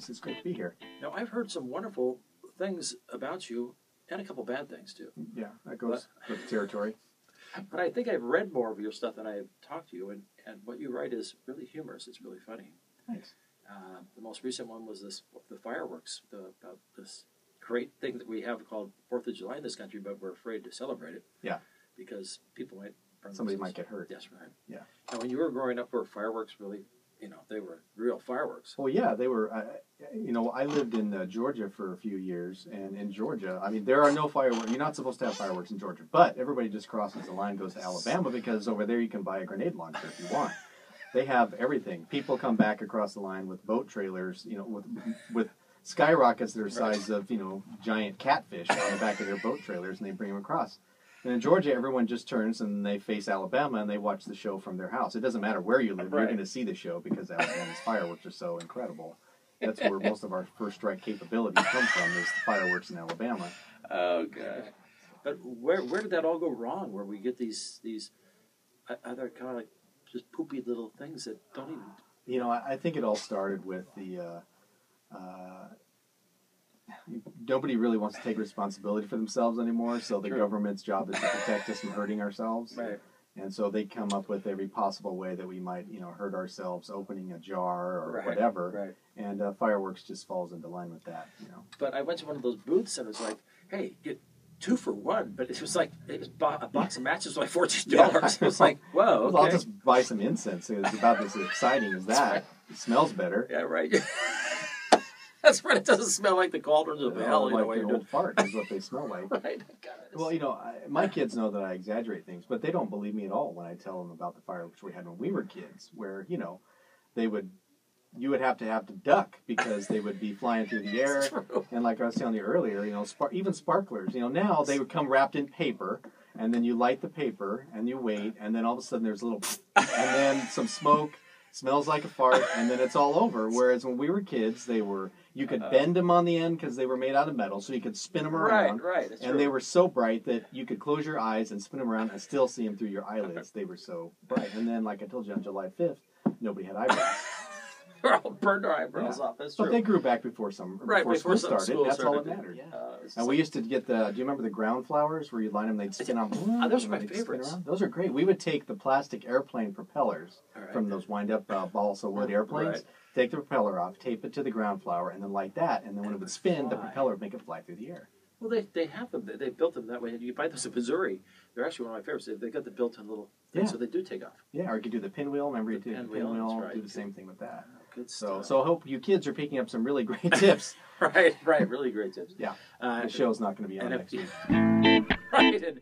It's great to be here. Now, I've heard some wonderful things about you, and a couple bad things, too. Yeah, that goes with the territory. But I think I've read more of your stuff than I've talked to you, and what you write is really humorous. It's really funny. Thanks. The most recent one was the fireworks, about this great thing that we have called 4th of July in this country, but we're afraid to celebrate it. Yeah. Because people might burn Somebody themselves. might get hurt. That's right. Yeah. Now, when you were growing up, were fireworks really, they were real fireworks? Well, yeah, they were. I lived in Georgia for a few years, and in Georgia, I mean, there are no fireworks. You're not supposed to have fireworks in Georgia, but everybody just crosses the line, goes to Alabama, because over there you can buy a grenade launcher if you want. They have everything. People come back across the line with boat trailers, with skyrockets that are size of, giant catfish on the back of their boat trailers, and they bring them across. And in Georgia, everyone just turns and they face Alabama and they watch the show from their house. It doesn't matter where you live, you're going to see the show because Alabama's fireworks are so incredible. That's where most of our first strike capabilities come from, is the fireworks in Alabama. Oh, God. But where did that all go wrong, where we get these other kind of like just poopy little things that don't even... I think it all started with the... nobody really wants to take responsibility for themselves anymore, so the government's job is to protect us from hurting ourselves. Right. And so they come up with every possible way that we might, hurt ourselves, opening a jar or whatever. Right. And fireworks just falls into line with that, But I went to one of those booths and it was like, hey, get 2 for 1. But it was like, a box of matches was like $14. Yeah, it was like, whoa, okay. Well, I'll just buy some incense. It's about as exciting as that. Right. It smells better. Yeah, right. That's right. It doesn't smell like the cauldrons of hell. Like an old fart is what they smell like. Right. God, well, my kids know that I exaggerate things, but they don't believe me at all when I tell them about the fireworks we had when we were kids, where, you would have to duck because they would be flying through the air. And like I was telling you earlier, even sparklers, now they would come wrapped in paper, and then you light the paper and you wait, and then all of a sudden there's a little, and then some smoke, smells like a fart, and then it's all over. Whereas when we were kids, you could bend them on the end because they were made out of metal, so you could spin them around. Right. That's and true. they were so bright that you could close your eyes and spin them around and still see them through your eyelids. They were so bright. And then, like I told you, on July 5th, nobody had eyebrows. We're all burned our eyebrows off. That's true. But they grew back before school started. That's all that mattered. Yeah. And we used to get do you remember the ground flowers where you line them, they'd spin on? Those are my favorites. Those are great. We would take the plastic airplane propellers from those wind-up balsa wood airplanes, take the propeller off, tape it to the ground flower, and then light that. And then when it would spin, the propeller would make it fly through the air. Well, they have them. They built them that way. You buy those in Missouri. They're actually one of my favorites. They got the built-in little thing, so they do take off. Yeah, or you could do the pinwheel. Remember, you did the pinwheel. Do the same thing with that. Good stuff. So I hope you kids are picking up some really great tips. Right. Really great tips. Yeah. The show's not going to be on next week. Right.